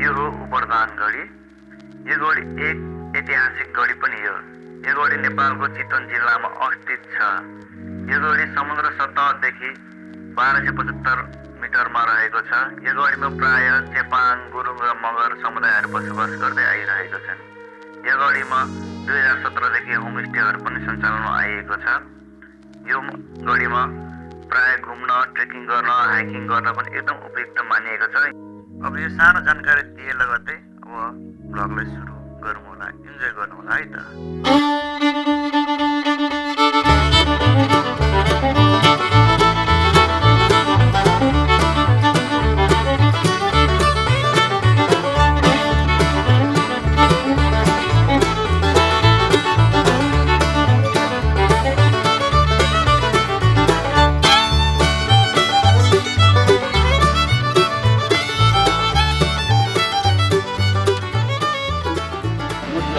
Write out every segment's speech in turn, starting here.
यो हो उपरदान गढी। यो गढी एक ऐतिहासिक गढी पनि हो। यो गढी नेपालको चितवन जिल्लामा अवस्थित छ। यो गढी समुद्र सतहदेखि 1275 मिटरमा रहेको छ। यो गढीमा प्राय चेपाङ, गुरुङ र मगर समुदायहरू बसोबास गर्दै आइरहेका छन्। यो गढीमा 2017 देखि होमस्टेहरू पनि सञ्चालनमा आइएको छ। यो गढीमा प्राय घुम्न, ट्रेकिङ गर्न, हाइकिङ गर्न पनि एकदम उपयुक्त मानिएको छ। अब यो सानो जानकारी दिए लगत्तै अब भ्लगलाई सुरु गरौँ होला। इन्जोय गर्नु होला है त।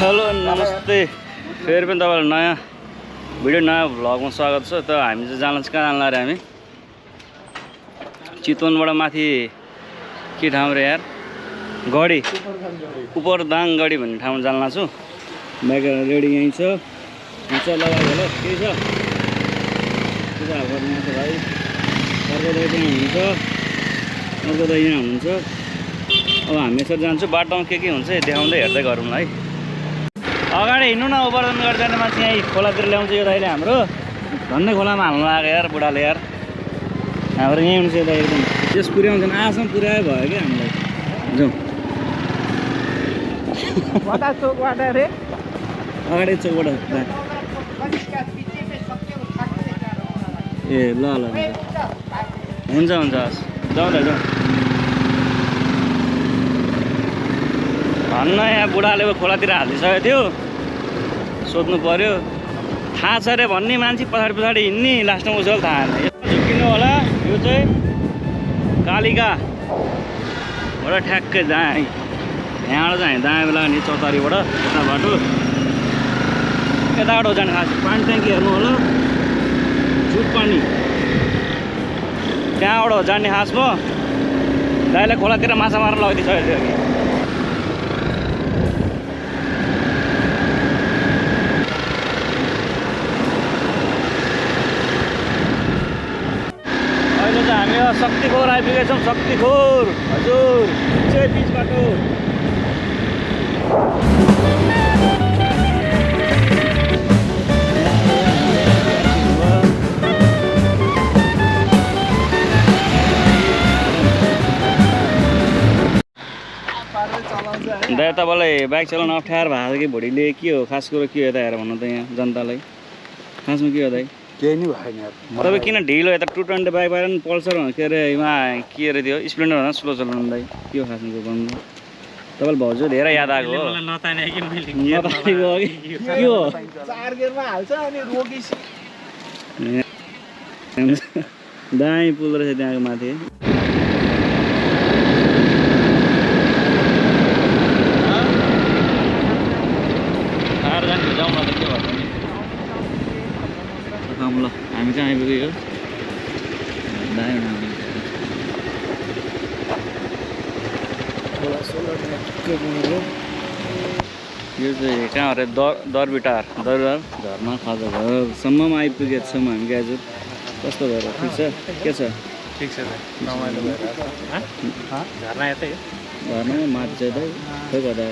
हेलो नमस्ते, फेरि पनि तपाईँलाई नयाँ भिडियो नयाँ भ्लगमा स्वागत छ। त हामी चाहिँ जान कहाँ जानु अरे हामी चितवनबाट माथि के ठाउँ रे यार, गढी उपरदाङ गढी भन्ने ठाउँमा जान लाग्छु। बाइक रेडी यहीँ छ, हुन्छ लगाएको होला केही छ पूजा गर्नु छ भाइ। अर्को दाइ पनि हुनुहुन्छ, अर्को दाइ यहाँ हुनुहुन्छ। अब हामी यसरी जान्छौँ, बाटोमा के हुन्छ देखाउँदै हेर्दै गरौँ है। अगाडि हिँड्नु न, उपरदान गरेर जाने मान्छे यहीँ खोलातिर ल्याउँछ। यो दाइले हाम्रो झन्डै खोलामा हाल्नु लाग्यो यार, बुढाले यार। हाम्रो यहीँ हुन्छ यो दाइ एकदम त्यस पुर्याउँदैन, आजसम्म पुर्याए भयो कि हामीलाई। जाउँ अगाडि चोकबाट ए ल ल हुन्छ हुन्छ हस्, जाउँ न जाउँ। भन्न यहाँ बुढाले खोलातिर हालिदिइसकेको थियो, सोध्नु पर्यो थाहा छ अरे भन्ने मान्छे पछाडि पछाडि हिँड्ने, लास्टमा उज्यालो थाहा छैन। यस्तो झुक्किनु होला। यो चाहिँ कालिकाबाट ठ्याक्कै दाएँ, यहाँबाट चाहिँ दायाँ बेला नि चौतारीबाट यता बाटो यताबाट जाने खास पानी ट्याङ्की हेर्नु होला, जुट पानी त्यहाँबाट जाने खासमा। दाइलाई खोलातिर माछा मार्न लगिदिइसकेको थियो कि। हामी शक्तिखोर आइपुगेका छौँ। शक्तिखोर हजुर चाहिँ बिच बाटो। दाइ तपाईँलाई बाइक चलाउन अप्ठ्यारो भएको छ कि भुँडीले के हो खास कुरो के हो यता हेर भन्नु त यहाँ जनतालाई खासमा के हो दाइ? केही नि भएन यार। तपाईँ किन ढिलो यता 220 बाइक पाएर नि पल्सर के अरे यहाँ के अरे त्यो स्प्लेन्डर भन्दा स्लो चलाउनु दाइ के हो खासमा गर्नु? तपाईँलाई भाउजू धेरै याद आएको हो। के हो दाई पुल रहेछ त्यहाँको माथि। ल हामी चाहिँ आइपुग्यो दाइ यो चाहिँ कहाँ अरे दरबिटार झर्ना खाजा घरसम्म आइपुगेको छौँ हामी गाजु। कस्तो भएर ठिक छ के छ? ठिक छ रमाइलो भएर झर्ना यतै हो। झर्नामा माथि चाहिँ दाइ खोइ कता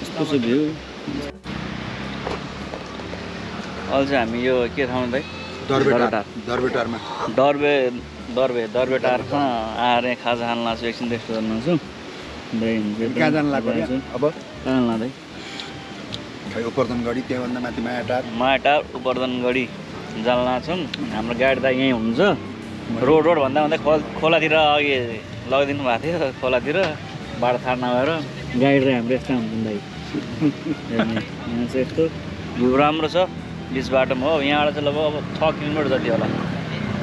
कस्तो छ भ्यू। अहिले चाहिँ हामी यो के ठाउँ दाइ? दरबेटारमा दरबेटारमा आएर खाजा खान लाग्छु, एकछिन रेस्ट गर्न लाग्छु। कहाँ जानु लाग्यो अब? कहाँ लाँदै? उपरदान गढी, त्योभन्दा माथि मायाटार उपरदान गढी जान लाग्छौँ। हाम्रो गाडी त यहीँ हुन्छ। रोड भन्दा खोलातिर अघि लगिदिनु भएको थियो, खोलातिर बाटो थाहा नभएर गाडी र हाम्रो यस्तो हुन्छ दाइ। यहाँ चाहिँ यस्तो भ्यू राम्रो छ, बिच बाटोमा हो। यहाँबाट चाहिँ लगभग अब 6 किलोमिटर जति होला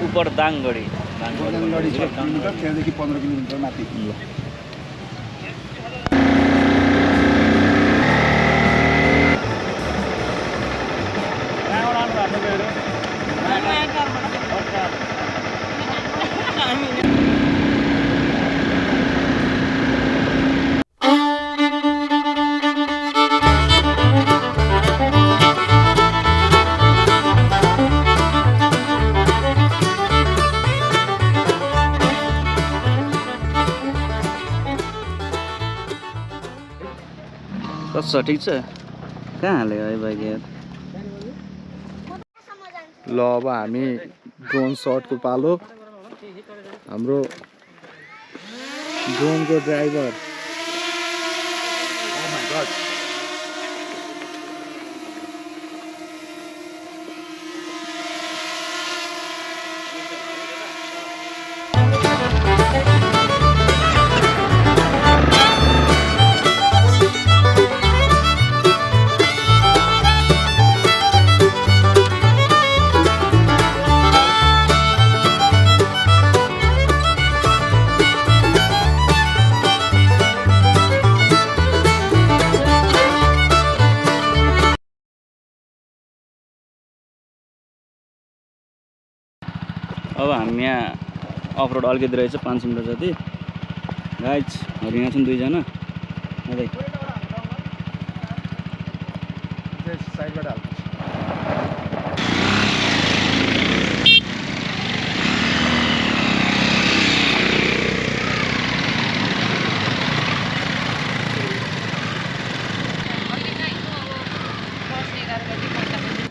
उपरदाङ गढी। त्यहाँदेखि 15 किलोमिटर माथि। कस्तो छ ठिक छ कहाँ हाल्यो है बाइक यार ल अब हामी ड्रोन सटको पालो हाम्रो ड्रोनको ड्राइभर अब हामी यहाँ अफरोड अलिकति रहेछ 500 मिटर जति गाइजहरू यहाँ छन् दुईजना अझै साइडबाट हाल्नु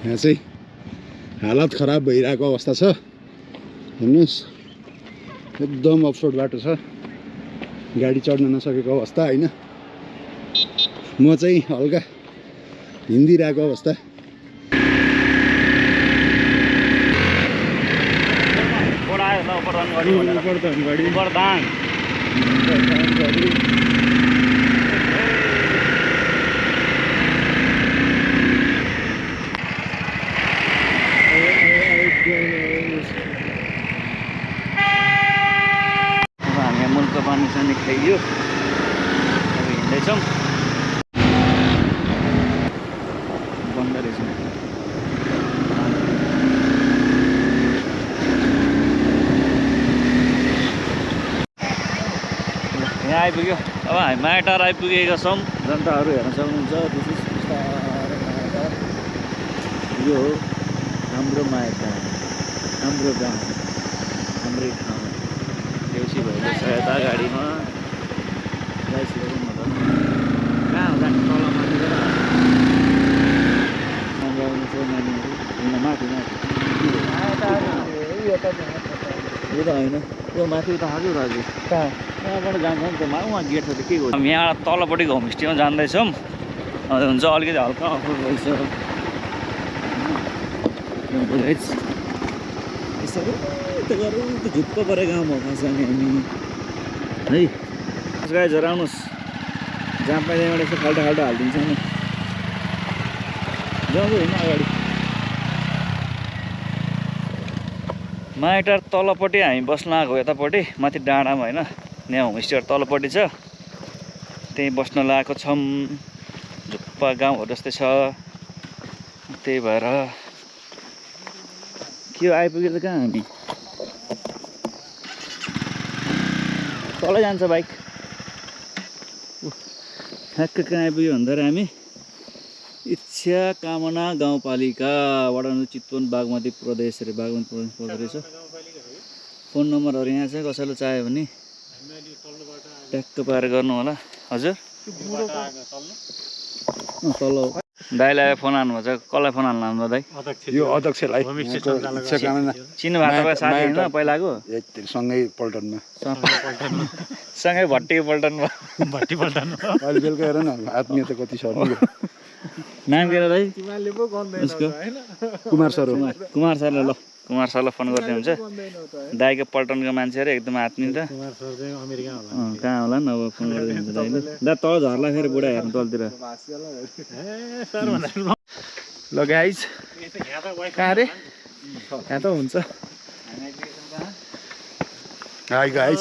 यहाँ चाहिँ हालत खराब भइरहेको अवस्था छ हेर्नुहोस् एकदम अफरोड बाटो छ गाडी चढ्न नसकेको अवस्था होइन म चाहिँ हल्का हिँडिरहेको अवस्था पानी सानी खाइयो अब हिँड्दैछौँ बन्द रहेछ यहाँ आइपुग्यो अब हामी मायाटार आइपुगेका छौँ जनताहरू हेर्न सक्नुहुन्छ यो हो हाम्रो मायाटार हाम्रो गाउँ हाम्रै ठाउँ देउसी भइरहेछ यता गाडीमा गाइसकेको कहाँ हो जाने तल माथि नानीहरू माथि यो त होइन यो माथि उता हजुर हजुर कहाँ यहाँबाट जान्छ नि त उहाँ गेट छ त के हो यहाँ तलपट्टिको होमस्टेमा जाँदैछौँ हुन्छ अलिकति हल्का अफरोड रहेछ यसरी त गरौँ त झुक्क परे गाउँमा फस्ने हामी है गाइजहरू आउनुहोस् जहाँ पाइँदैन एउटा यसो खाल्टो खाल्टो हालिदिन्छ नि जाउँदै होइन अगाडि मायाटार तलपट्टि हामी बस्न आएको यतापट्टि माथि डाँडामा होइन यहाँ होमस्टेहरू तलपट्टि छ त्यहीँ बस्न लगाएको छौँ झुप्पा गाउँहरू जस्तै छ त्यही भएर के आइपुग्यो त कहाँ हामी तलै जान्छ बाइक ठ्याक्क कहाँ आइपुग्यो भन्दाखेरि हामी इच्छा कामना गाउँपालिका वडा चितवन बागमती प्रदेश अरे बागमती प्रदेश पर्दो रहेछ फोन नम्बरहरू यहाँ छ कसैले चाह्यो भने ट्याक्क पार गर्नु होला हजुर तल दाइलाई फोन हान्नु छ कसलाई फोन हाल्नु हाम्रो दाइ यो अध्यक्षलाई चिन्नु भएको तपाईँ साथी होइन पहिलाको सँगै पल्टनमा सँगै भट्टी पल्टनमा अहिले बेलुका हेर न आत्मीयता कति छ नाम के दाइ कुमार सर हो कुमार सरलाई ल कुमार सरलाई फोन गर्दै हुन्छ दाइको पल्टनको मान्छेहरू एकदम आत्मीय त कहाँ होला नि अब फोन गर्दै हुन्छ दाइले दा तल झर्ला फेरि बुढा हेर्नु तलतिर ल गाइज कहाँ रे यहाँ त हुन्छ हाई गाइज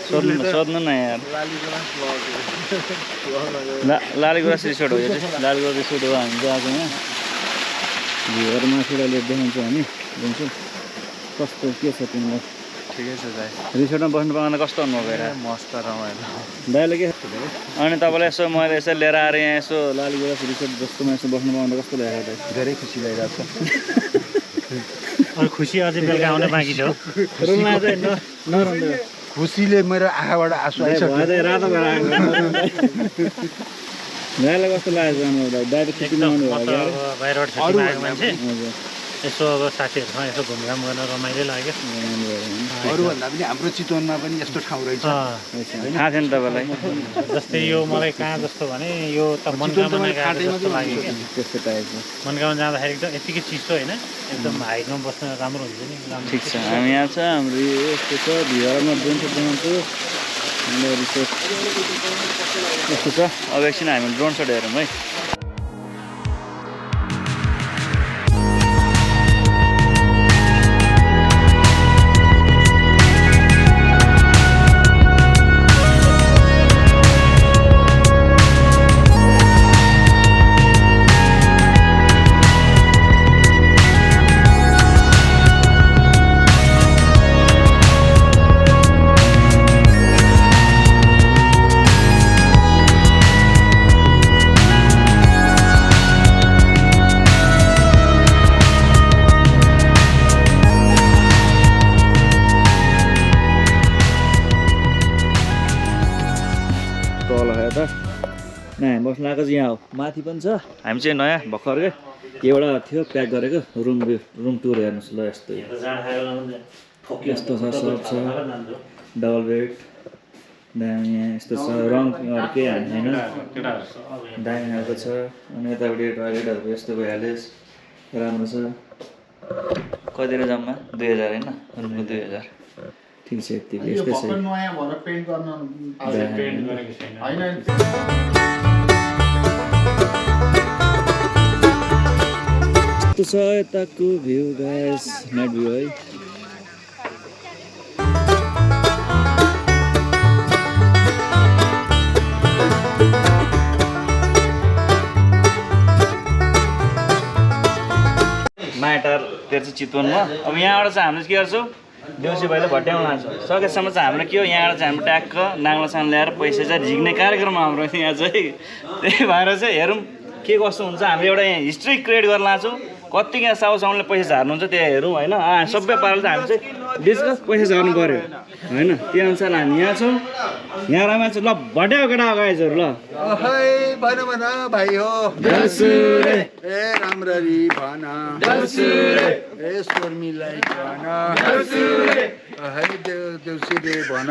सोध्नु न यार लालीगुराँस रिसोर्ट हो यो चाहिँ लालीगुराँस रिसोर्ट हो हामी चाहिँ आएको यहाँ भ्यूहरू माथिबाट देखाउँछ हामी दिन्छौँ कस्तो के छ तिमीलाई ठिकै छ दाइ रिसोर्टमा बस्नु पाउँदा कस्तो अनुभव भइरहेको मस्त रमाइलो दाइले के अनि तपाईँलाई यसो मैले यसो लिएर आएर यहाँ यसो लालीगुराँस रिसोर्ट जस्तोमा यसो बस्नु पाउँदा कस्तो भइरहेको छ धेरै खुसी भइरहेको छ अरू खुसी अझै बेलुका आउन बाँकी छ रुममा चाहिँ नरहँदो खुसीले मेरो आँखाबाट आँसु आइसक्यो रातो भएर आएको दाइलाई कस्तो लागेको अनुभव दाइ त खुसी नआउनु भयो बाहिरबाट छुट्टीमा आएको मान्छे हजुर यसो अब साथीहरूसँग यसो घुमघाम गर्न रमाइलो लाग्यो अरूभन्दा पनि हाम्रो चितवनमा पनि यस्तो ठाउँ रहेछ थाहा थिएन तपाईँलाई जस्तै यो मलाई कहाँ जस्तो भने यो त मनकामना गएको जस्तो लाग्यो क्या त्यस्तो टाइपको मनकामना जाँदाखेरि एकदम यतिकै चिसो होइन एकदम हाइटमा बस्न राम्रो हुन्छ नि राम्रो ठिक छ हामी यहाँ छ हाम्रो यो यस्तो छ भिउमा ड्रोन सट देखाउँछु रिसोर्ट यस्तो छ अब एकछिन हामी ड्रोन सट हेरौँ है बस्नु आएको चाहिँ यहाँ हो माथि पनि छ हामी चाहिँ नयाँ भर्खरकै एउटा थियो प्याक गरेको रुम टुर हेर्नुहोस् ल यस्तो यस्तो छ सब छ डबल बेड दामी यहाँ यस्तो छ रङहरू केही हान्दैन दामी खालको छ अनि यतापट्टि टोइलेटहरूको यस्तो भइहाल्योस् राम्रो छ कतिले जम्मा 2000 होइन रुमको 2000 ठिक छ यतिको यस्तै छ यस्तो छ यताको भ्यू गाइस नाइट भ्यू है माइटार त्यो चाहिँ चितवनमा अब यहाँबाट चाहिँ हामीले के गर्छौँ देउसी भाइले भट्याउन लान्छौँ सकेसम्म चाहिँ हाम्रो के हो यहाँबाट चाहिँ हाम्रो ट्याक्क नाङ्लोसान ल्याएर पैसा चाहिँ झिक्ने कार्यक्रम हाम्रो यहाँ चाहिँ त्यही भएर चाहिँ हेरौँ के कस्तो हुन्छ हामीले एउटा यहाँ हिस्ट्री क्रिएट गर्न लान्छौँ कति यहाँ साउले पैसा झार्नुहुन्छ त्यो हेरौँ होइन सबै पाराले चाहिँ हामी चाहिँ डिस्कस पैसा झार्नु पऱ्यो होइन त्यो अनुसार हामी यहाँ छौँ यहाँ रामा चाहिँ ल भट्याउ केटा अगाइजहरू ल भन भन भाइ हो ए राम्ररी भन ए शर्मिलाई भन देउसी रे भन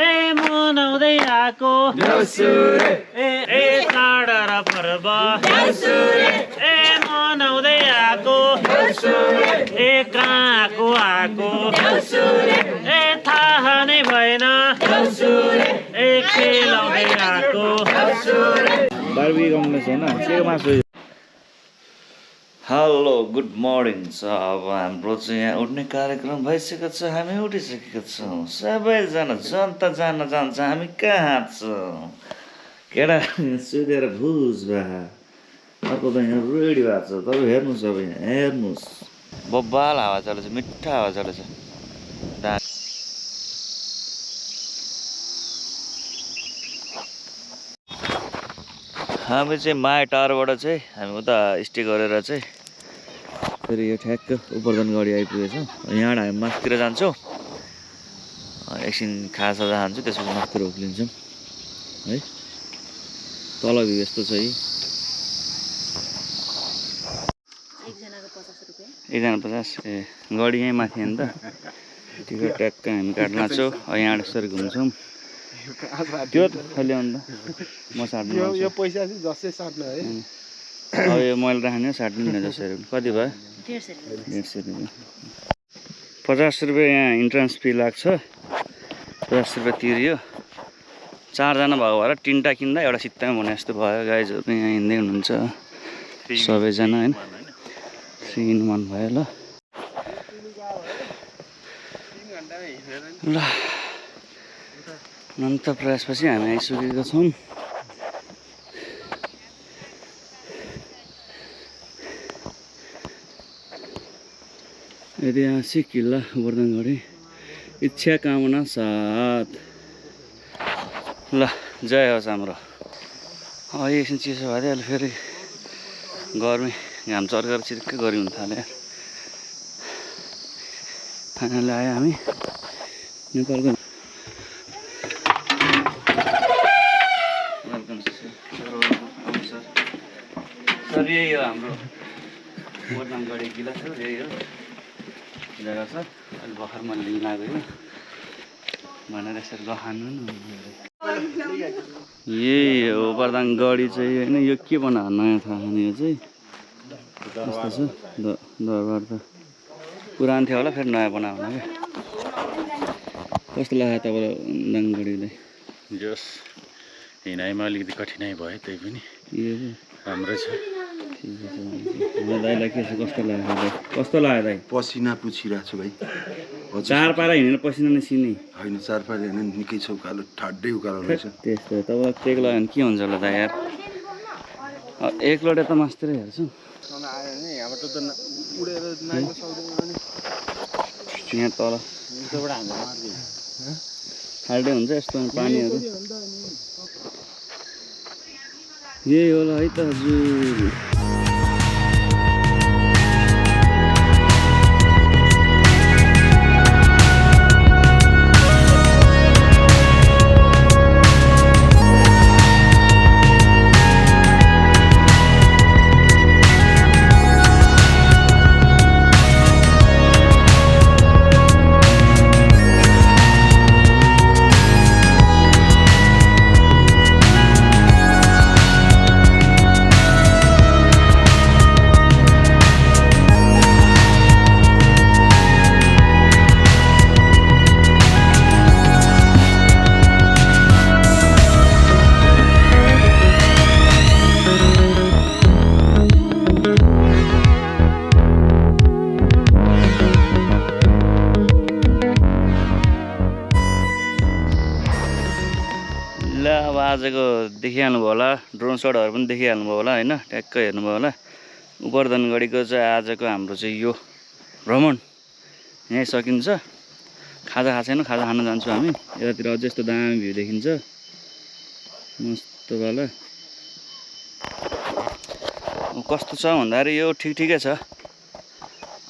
ए मनाउँदै आएको ए चाड र पर्व ए मनाउँदै आएको ए कहाँको आएको ए थाहा नै भएन ए खेलाउँदै आएको बारबी गाउँमा छैन के मासु हेलो गुड मर्निङ छ अब हाम्रो चाहिँ यहाँ उठ्ने कार्यक्रम भइसकेको छ हामी उठिसकेका छौँ सबैजना जनता जान जान्छ हामी कहाँ छौँ केटा सुतेर भुज भए अर्को त यहाँ रेडी भएको छ तपाईँ हेर्नुहोस् अब यहाँ हेर्नुहोस् बब्बाल हावा चलेछ मिठा हावा चलेछ हामी चाहिँ माया टारबाट चाहिँ हामी उता स्टे गरेर चाहिँ फेरि यो ठ्याक्क उपरधनगढी आइपुगेछौँ यहाँबाट हामी माथितिर जान्छौँ एकछिन खाजासाजा खान्छौँ त्यसपछि माथितिर उक्लिन्छौँ है तल भ्यू यस्तो छ है एकजना 50 ए गढी यहीँ माथि हो नि त टिकट ट्याक्क हामी काट्न लाग्छौँ यहाँबाट यसरी घुम्छौँ त्यो त खैले अन्त म साट्नु यो पैसा चाहिँ जसै साट्नु है अब यो मैले राख्ने साट्नु नि जसरी कति भयो 150 रुपियाँ 50 रुपियाँ यहाँ इन्ट्रान्स फी लाग्छ 50 रुपियाँ तिरियो 4 जना भएको भएर 3टा किन्दा एउटा सित्तैमा भने जस्तो भयो गाइजहरू पनि यहाँ हिँड्दै हुनुहुन्छ सबैजना होइन 3 in 1 भयो ल ल अनन्त प्रयासपछि हामी आइसकेका छौँ। ऐतिहासिक किल्ला गोवर्धनगढी इच्छा कामना साथ। ल जय होस् हाम्रो। एकछिन चिसो भइदियो अहिले फेरि गर्मी घाम चर्केर चिर्कै गरी हुन थाल्यो। फाइनली आयो हामी नेपालको। सर यही हो हाम्रो गोवर्धनगढी किल्ला छ, यही हो जग्गा छ। अहिले भर्खर मैले लिन आएको भनेर यसरी गखानु। यही हो गोवर्धनगढी चाहिँ होइन। यो के बनायो नयाँ थाहा छैन। यो चाहिँ कस्तो छ दरबार त पुरानो थियो होला, फेरि नयाँ बनायो होला क्या। कस्तो लाग्यो तपाईँलाई गोवर्धनगढीलाई? जस हिँडाइमा अलिकति कठिनाइ भयो, त्यही पनि राम्रो छ। दाइलाई के छ, कस्तो लाग्यो दाइ? कस्तो लाग्यो दाइ? पसिना पुछिरहेको छु भाइ। चार पारा हिँडेर पसिना नै सिने होइन, चार पारा हिँडेर निकै छ उकालो, ठाड्डै उकालो रहेछ। त्यस्तो तपाईँलाई टेक लाग्यो भने के हुन्छ होला दाइ यार? एक लोटे त मास्त्रै हेर्छु यहाँ तल खाल्टै हुन्छ यस्तो पानीहरू। यही होला है त हजुर। अब आजको देखिहाल्नुभयो होला, ड्रोन सटहरू पनि देखिहाल्नुभयो होला होइन, ट्याक्कै हेर्नुभयो होला। गोवर्धनगढीको चाहिँ आजको हाम्रो चाहिँ यो भ्रमण यहीँ सकिन्छ। खाजा खाएको छैन, खाजा खान जान्छौँ हामी। यतातिर अझै यस्तो दामी भ्यू देखिन्छ मस्त वाला। कस्तो छ भन्दाखेरि यो ठिकै छ।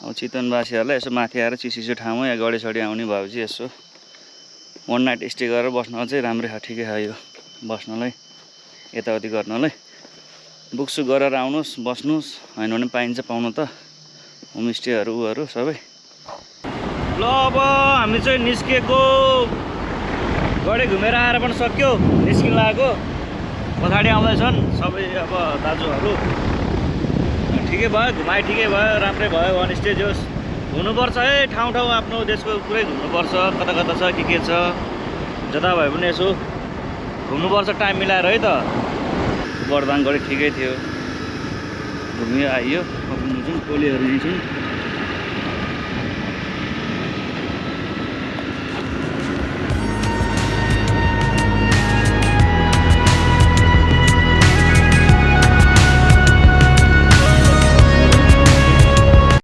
अब चितवनवासीहरूलाई यसो माथि आएर चिसो ठाउँमा या गढीसडी आउने भएपछि यसो वान नाइट स्टे गरेर बस्न चाहिँ राम्रै छ, ठिकै छ यो बस्नलाई, यताउति गर्नलाई। बुकसुक गरेर आउनुहोस्, बस्नुहोस्, होइन भने पाइन्छ पाउन त होमस्टेहरू उहरू सबै। ल अब हामी चाहिँ निस्केको, गढी घुमेर आएर पनि सक्यो, निस्किन लागेको। पछाडि आउँदैछन् सबै अब दाजुहरू। ठिकै भयो, घुमाइ ठिकै भयो, राम्रै भयो। वान स्टे जोस् घुम्नुपर्छ है, ठाउँ ठाउँ आफ्नो देशको पुरै घुम्नुपर्छ, कता कता छ के छ जता भए पनि यसो घुम्नुपर्छ टाइम मिलाएर है त। गोवर्धनगढी ठिकै थियो, घुमियो आइयो। जुन कोलीहरू यहीँ छन्।